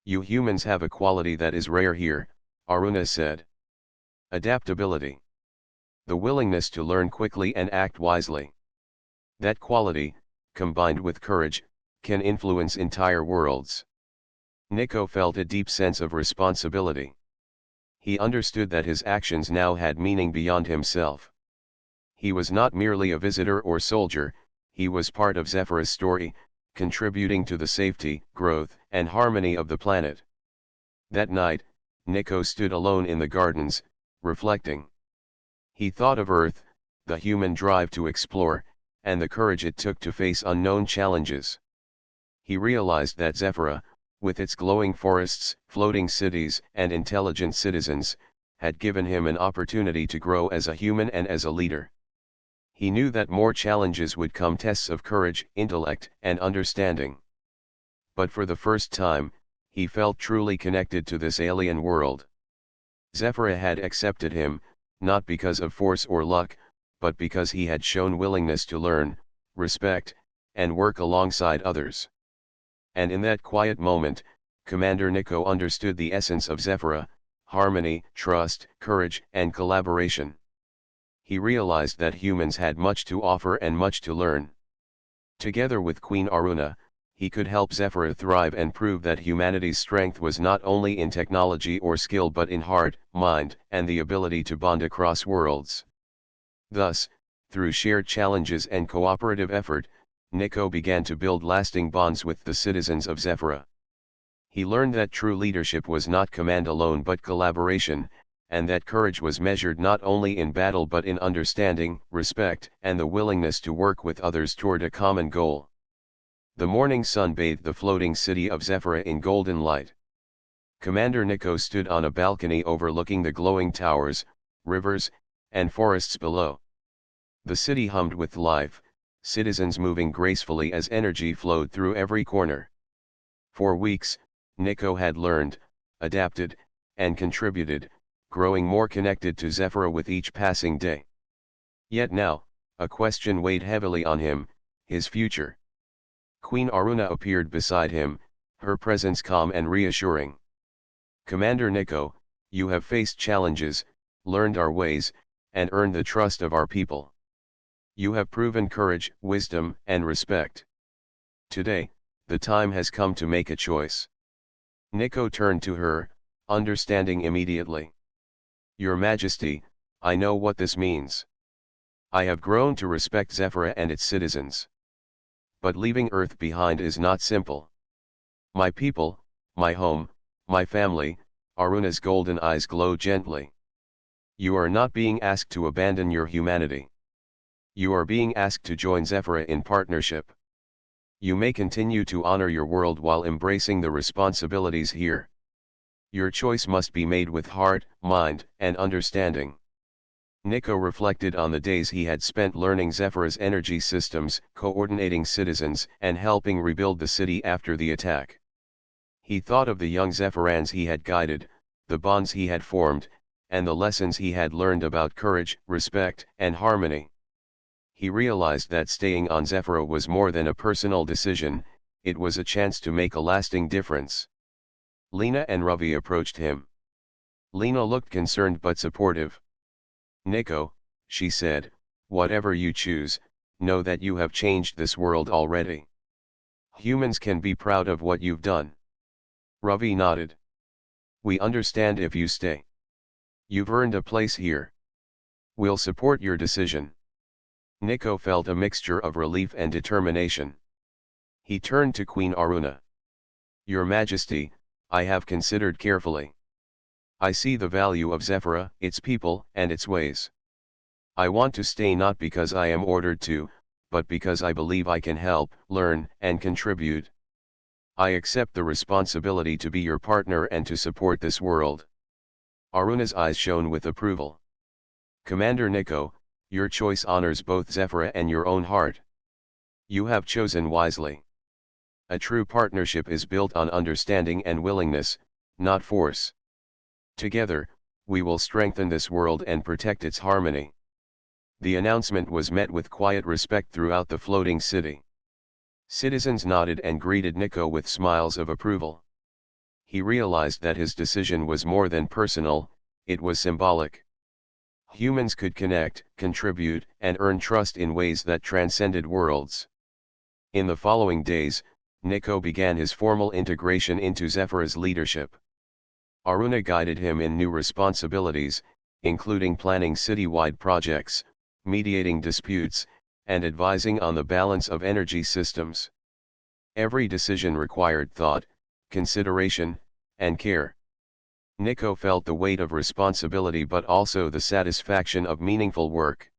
"You humans have a quality that is rare here," Aruna said. "Adaptability. The willingness to learn quickly and act wisely. That quality, combined with courage, can influence entire worlds." Nico felt a deep sense of responsibility. He understood that his actions now had meaning beyond himself. He was not merely a visitor or soldier, he was part of Zephyr's story, contributing to the safety, growth, and harmony of the planet. That night, Nico stood alone in the gardens, reflecting. He thought of Earth, the human drive to explore, and the courage it took to face unknown challenges. He realized that Zephyr, with its glowing forests, floating cities, and intelligent citizens, had given him an opportunity to grow as a human and as a leader. He knew that more challenges would come, tests of courage, intellect, and understanding. But for the first time, he felt truly connected to this alien world. Zephyr had accepted him, not because of force or luck, but because he had shown willingness to learn, respect, and work alongside others. And in that quiet moment, Commander Nico understood the essence of Zephyra: harmony, trust, courage, and collaboration. He realized that humans had much to offer and much to learn. Together with Queen Aruna, he could help Zephyra thrive and prove that humanity's strength was not only in technology or skill but in heart, mind, and the ability to bond across worlds. Thus, through shared challenges and cooperative effort, Nico began to build lasting bonds with the citizens of Zephyra. He learned that true leadership was not command alone but collaboration, and that courage was measured not only in battle but in understanding, respect, and the willingness to work with others toward a common goal. The morning sun bathed the floating city of Zephyra in golden light. Commander Nico stood on a balcony overlooking the glowing towers, rivers, and forests below. The city hummed with life, citizens moving gracefully as energy flowed through every corner. For weeks, Nico had learned, adapted, and contributed, growing more connected to Zephyra with each passing day. Yet now, a question weighed heavily on him: his future. Queen Aruna appeared beside him, her presence calm and reassuring. "Commander Nico, you have faced challenges, learned our ways, and earned the trust of our people. You have proven courage, wisdom, and respect. Today, the time has come to make a choice." Nico turned to her, understanding immediately. "Your Majesty, I know what this means. I have grown to respect Zephyra and its citizens. But leaving Earth behind is not simple. My people, my home, my family." Aruna's golden eyes glowed gently. "You are not being asked to abandon your humanity. You are being asked to join Zephyra in partnership. You may continue to honor your world while embracing the responsibilities here. Your choice must be made with heart, mind, and understanding." Nico reflected on the days he had spent learning Zephyra's energy systems, coordinating citizens, and helping rebuild the city after the attack. He thought of the young Zephyrans he had guided, the bonds he had formed, and the lessons he had learned about courage, respect, and harmony. He realized that staying on Zephyra was more than a personal decision, it was a chance to make a lasting difference. Lena and Ravi approached him. Lena looked concerned but supportive. "Nico," she said, "whatever you choose, know that you have changed this world already. Humans can be proud of what you've done." Ravi nodded. "We understand if you stay. You've earned a place here. We'll support your decision." Nico felt a mixture of relief and determination. He turned to Queen Aruna. "Your Majesty, I have considered carefully. I see the value of Zephyra, its people, and its ways. I want to stay not because I am ordered to, but because I believe I can help, learn, and contribute. I accept the responsibility to be your partner and to support this world." Aruna's eyes shone with approval. "Commander Nico, your choice honors both Zephyra and your own heart. You have chosen wisely. A true partnership is built on understanding and willingness, not force. Together, we will strengthen this world and protect its harmony." The announcement was met with quiet respect throughout the floating city. Citizens nodded and greeted Nico with smiles of approval. He realized that his decision was more than personal, it was symbolic. Humans could connect, contribute, and earn trust in ways that transcended worlds. In the following days, Nico began his formal integration into Zephyra's leadership. Aruna guided him in new responsibilities, including planning citywide projects, mediating disputes, and advising on the balance of energy systems. Every decision required thought, consideration, and care. Nico felt the weight of responsibility but also the satisfaction of meaningful work.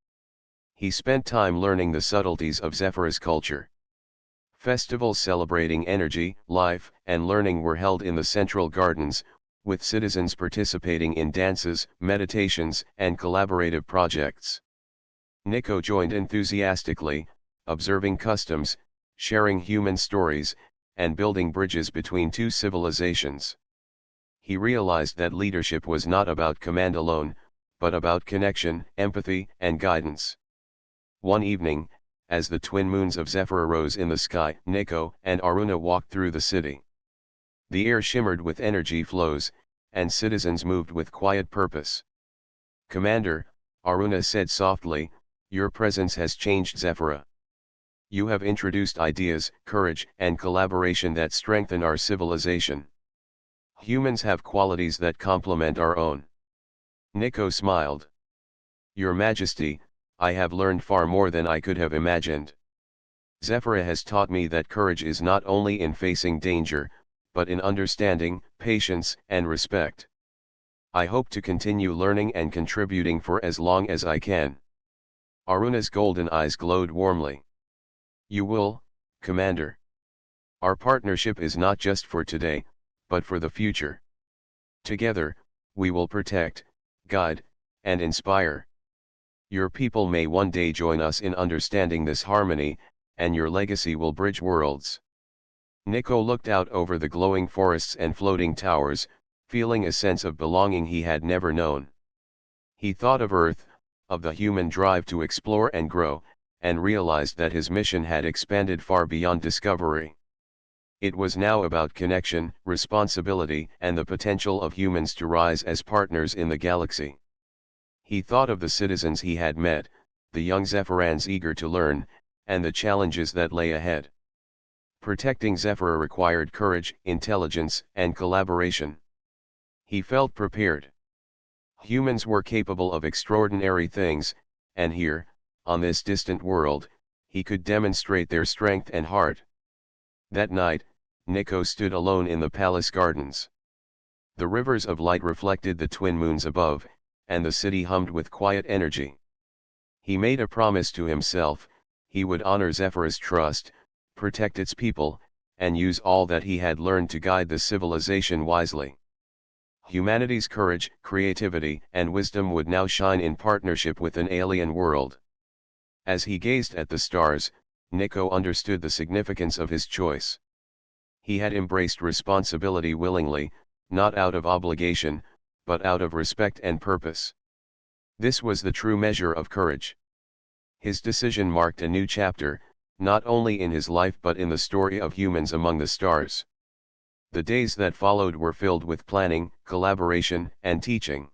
He spent time learning the subtleties of Zephyra's culture. Festivals celebrating energy, life, and learning were held in the central gardens, with citizens participating in dances, meditations, and collaborative projects. Nico joined enthusiastically, observing customs, sharing human stories, and building bridges between two civilizations. He realized that leadership was not about command alone, but about connection, empathy, and guidance. One evening, as the twin moons of Zephyra rose in the sky, Nico and Aruna walked through the city. The air shimmered with energy flows, and citizens moved with quiet purpose. "Commander," Aruna said softly, "your presence has changed Zephyra. You have introduced ideas, courage, and collaboration that strengthen our civilization. Humans have qualities that complement our own." Nico smiled. "Your Majesty, I have learned far more than I could have imagined. Zephyra has taught me that courage is not only in facing danger, but in understanding, patience, and respect. I hope to continue learning and contributing for as long as I can." Aruna's golden eyes glowed warmly. "You will, Commander. Our partnership is not just for today, but for the future. Together, we will protect, guide, and inspire. Your people may one day join us in understanding this harmony, and your legacy will bridge worlds." Nico looked out over the glowing forests and floating towers, feeling a sense of belonging he had never known. He thought of Earth, of the human drive to explore and grow, and realized that his mission had expanded far beyond discovery. It was now about connection, responsibility, and the potential of humans to rise as partners in the galaxy. He thought of the citizens he had met, the young Zephyrans eager to learn, and the challenges that lay ahead. Protecting Zephyra required courage, intelligence, and collaboration. He felt prepared. Humans were capable of extraordinary things, and here, on this distant world, he could demonstrate their strength and heart. That night, Nico stood alone in the palace gardens. The rivers of light reflected the twin moons above, and the city hummed with quiet energy. He made a promise to himself: he would honor Zephyra's trust, protect its people, and use all that he had learned to guide the civilization wisely. Humanity's courage, creativity, and wisdom would now shine in partnership with an alien world. As he gazed at the stars, Nico understood the significance of his choice. He had embraced responsibility willingly, not out of obligation, but out of respect and purpose. This was the true measure of courage. His decision marked a new chapter, not only in his life but in the story of humans among the stars. The days that followed were filled with planning, collaboration, and teaching.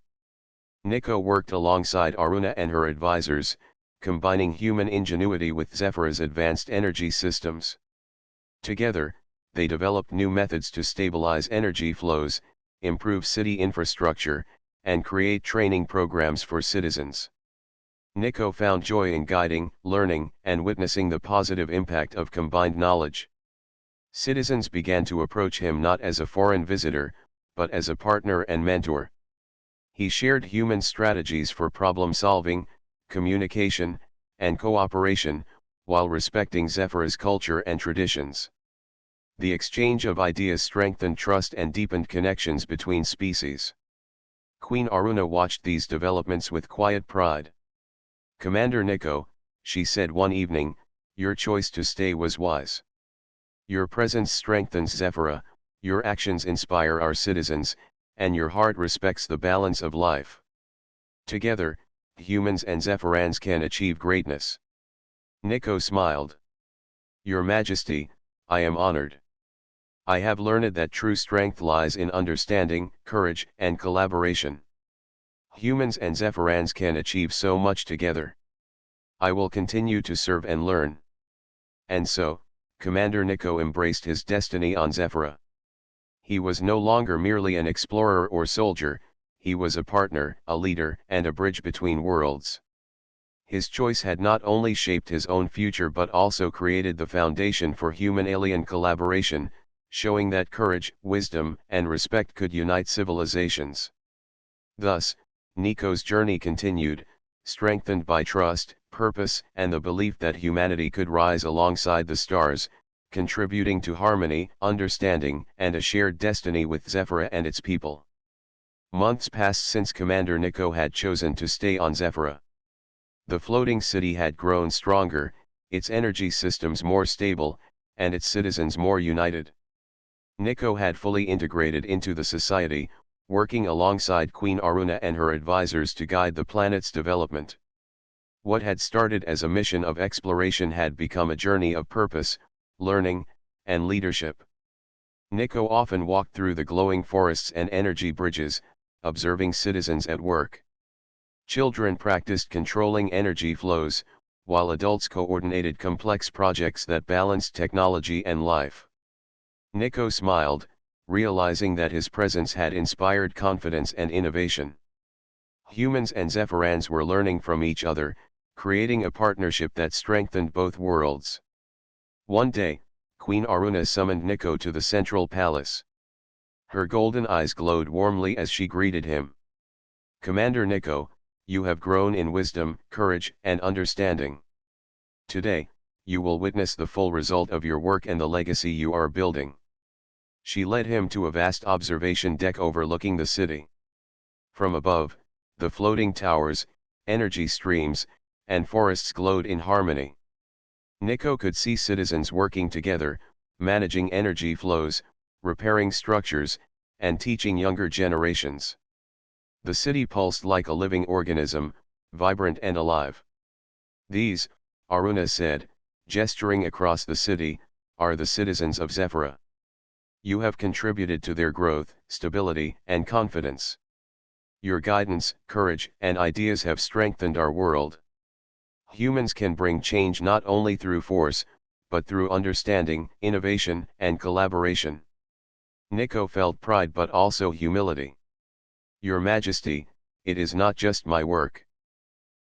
Nico worked alongside Aruna and her advisors, combining human ingenuity with Zephyra's advanced energy systems. Together, they developed new methods to stabilize energy flows, improve city infrastructure, and create training programs for citizens. Nico found joy in guiding, learning, and witnessing the positive impact of combined knowledge. Citizens began to approach him not as a foreign visitor, but as a partner and mentor. He shared human strategies for problem solving, communication, and cooperation, while respecting Zephyra's culture and traditions. The exchange of ideas strengthened trust and deepened connections between species. Queen Aruna watched these developments with quiet pride. "Commander Nico," she said one evening, "your choice to stay was wise. Your presence strengthens Zephyra, your actions inspire our citizens, and your heart respects the balance of life. Together, humans and Zephyrans can achieve greatness." Nico smiled. "Your Majesty, I am honored. I have learned that true strength lies in understanding, courage, and collaboration. Humans and Zephyrans can achieve so much together. I will continue to serve and learn." And so, Commander Nico embraced his destiny on Zephyra. He was no longer merely an explorer or soldier, he was a partner, a leader, and a bridge between worlds. His choice had not only shaped his own future but also created the foundation for human-alien collaboration, showing that courage, wisdom, and respect could unite civilizations. Thus, Nico's journey continued, strengthened by trust, purpose, and the belief that humanity could rise alongside the stars, contributing to harmony, understanding, and a shared destiny with Zephyra and its people. Months passed since Commander Nico had chosen to stay on Zephyra. The floating city had grown stronger, its energy systems more stable, and its citizens more united. Nico had fully integrated into the society, working alongside Queen Aruna and her advisors to guide the planet's development. What had started as a mission of exploration had become a journey of purpose, learning, and leadership. Nico often walked through the glowing forests and energy bridges, observing citizens at work. Children practiced controlling energy flows, while adults coordinated complex projects that balanced technology and life. Nico smiled, realizing that his presence had inspired confidence and innovation. Humans and Zephyrans were learning from each other, creating a partnership that strengthened both worlds. One day, Queen Aruna summoned Nico to the central palace. Her golden eyes glowed warmly as she greeted him. "Commander Nico, you have grown in wisdom, courage, and understanding. Today, you will witness the full result of your work and the legacy you are building." She led him to a vast observation deck overlooking the city. From above, the floating towers, energy streams, and forests glowed in harmony. Nico could see citizens working together, managing energy flows, repairing structures, and teaching younger generations. The city pulsed like a living organism, vibrant and alive. "These," Aruna said, gesturing across the city, "are the citizens of Zephyra. You have contributed to their growth, stability, and confidence. Your guidance, courage, and ideas have strengthened our world. Humans can bring change not only through force, but through understanding, innovation, and collaboration." Nico felt pride but also humility. "Your Majesty, it is not just my work.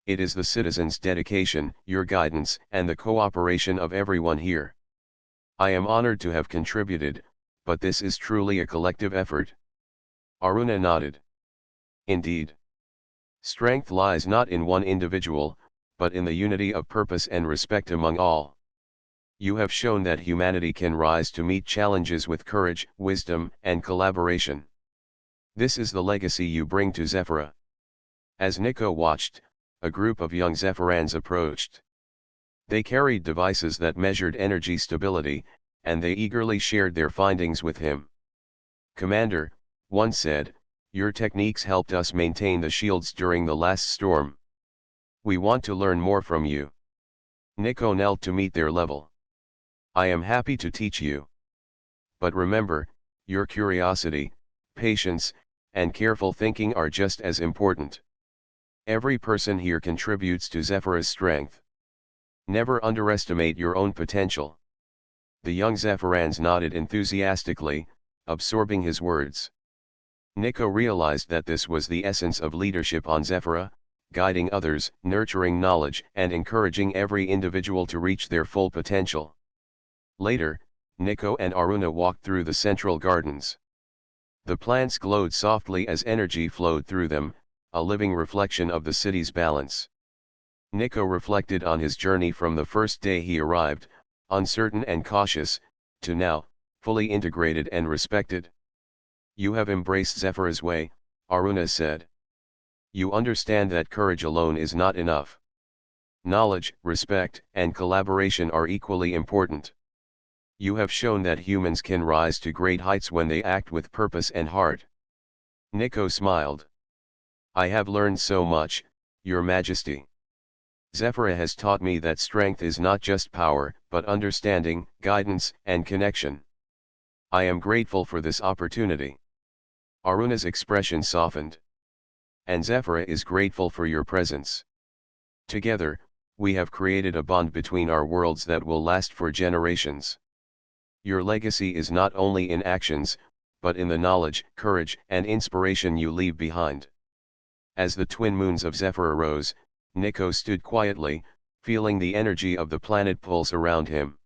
It is the citizens' dedication, your guidance, and the cooperation of everyone here. I am honored to have contributed, but this is truly a collective effort." Aruna nodded. "Indeed. Strength lies not in one individual, but in the unity of purpose and respect among all. You have shown that humanity can rise to meet challenges with courage, wisdom, and collaboration. This is the legacy you bring to Zephyra." As Nico watched, a group of young Zephyrans approached. They carried devices that measured energy stability, and they eagerly shared their findings with him. "Commander," one said, "your techniques helped us maintain the shields during the last storm. We want to learn more from you." Nico knelt to meet their level. "I am happy to teach you. But remember, your curiosity, patience, and careful thinking are just as important. Every person here contributes to Zephyra's strength. Never underestimate your own potential." The young Zephyrans nodded enthusiastically, absorbing his words. Nico realized that this was the essence of leadership on Zephyra, guiding others, nurturing knowledge, and encouraging every individual to reach their full potential. Later, Nico and Aruna walked through the central gardens. The plants glowed softly as energy flowed through them, a living reflection of the city's balance. Nico reflected on his journey from the first day he arrived, uncertain and cautious, to now, fully integrated and respected. "You have embraced Zephyra's way," Aruna said. "You understand that courage alone is not enough. Knowledge, respect, and collaboration are equally important. You have shown that humans can rise to great heights when they act with purpose and heart." Nico smiled. "I have learned so much, Your Majesty. Zephyra has taught me that strength is not just power, but understanding, guidance, and connection. I am grateful for this opportunity." Aruna's expression softened. "And Zephyra is grateful for your presence. Together, we have created a bond between our worlds that will last for generations. Your legacy is not only in actions, but in the knowledge, courage, and inspiration you leave behind." As the twin moons of Zephyra rose, Nico stood quietly, feeling the energy of the planet pulse around him.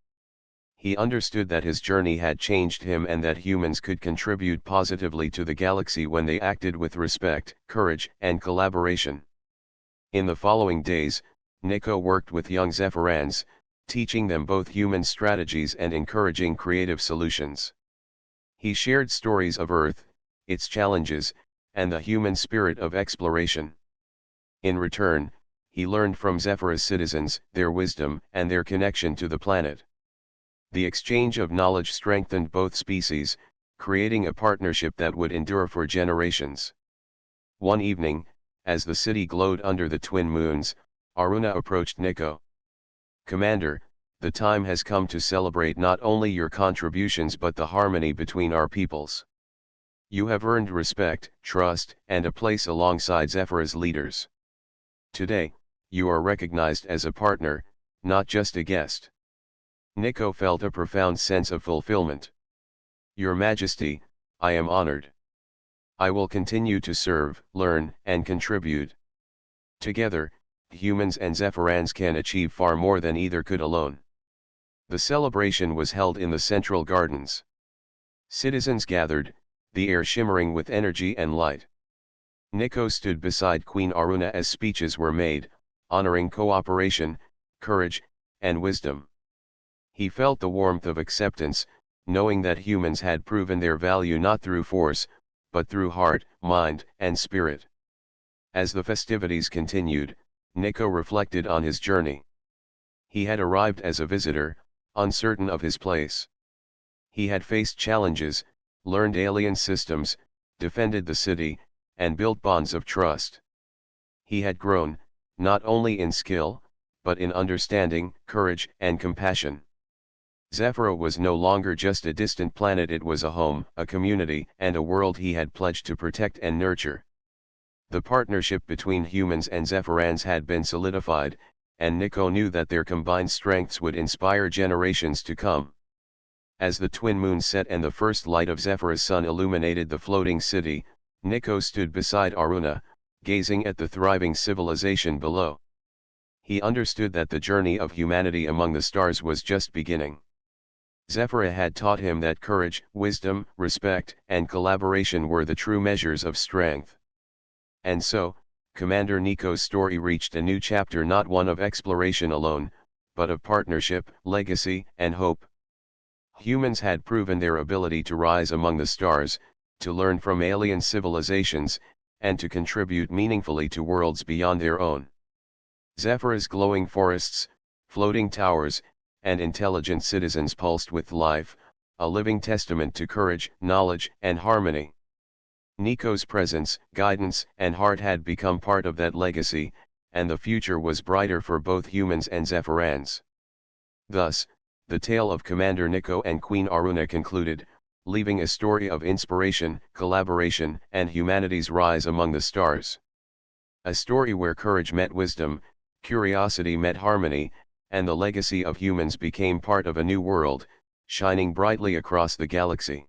He understood that his journey had changed him and that humans could contribute positively to the galaxy when they acted with respect, courage, and collaboration. In the following days, Nico worked with young Zephyrans, teaching them both human strategies and encouraging creative solutions. He shared stories of Earth, its challenges, and the human spirit of exploration. In return, he learned from Zephyra's citizens, their wisdom, and their connection to the planet. The exchange of knowledge strengthened both species, creating a partnership that would endure for generations. One evening, as the city glowed under the twin moons, Aruna approached Nico. "Commander, the time has come to celebrate not only your contributions but the harmony between our peoples. You have earned respect, trust, and a place alongside Zephyra's leaders. Today, you are recognized as a partner, not just a guest." Nico felt a profound sense of fulfillment. "Your Majesty, I am honored. I will continue to serve, learn, and contribute. Together, humans and Zephyrans can achieve far more than either could alone." The celebration was held in the central gardens. Citizens gathered, the air shimmering with energy and light. Nico stood beside Queen Aruna as speeches were made, honoring cooperation, courage, and wisdom. He felt the warmth of acceptance, knowing that humans had proven their value not through force, but through heart, mind, and spirit. As the festivities continued, Nico reflected on his journey. He had arrived as a visitor, uncertain of his place. He had faced challenges, learned alien systems, defended the city, and built bonds of trust. He had grown, not only in skill, but in understanding, courage, and compassion. Zephyra was no longer just a distant planet, it was a home, a community, and a world he had pledged to protect and nurture. The partnership between humans and Zephyrans had been solidified, and Nico knew that their combined strengths would inspire generations to come. As the twin moons set and the first light of Zephyra's sun illuminated the floating city, Nico stood beside Aruna, gazing at the thriving civilization below. He understood that the journey of humanity among the stars was just beginning. Zephyra had taught him that courage, wisdom, respect, and collaboration were the true measures of strength. And so, Commander Nico's story reached a new chapter, not one of exploration alone, but of partnership, legacy, and hope. Humans had proven their ability to rise among the stars, to learn from alien civilizations, and to contribute meaningfully to worlds beyond their own. Zephyra's glowing forests, floating towers, and intelligent citizens pulsed with life, a living testament to courage, knowledge, and harmony. Nico's presence, guidance, and heart had become part of that legacy, and the future was brighter for both humans and Zephyrans. Thus, the tale of Commander Nico and Queen Aruna concluded, leaving a story of inspiration, collaboration, and humanity's rise among the stars. A story where courage met wisdom, curiosity met harmony, and the legacy of humans became part of a new world, shining brightly across the galaxy.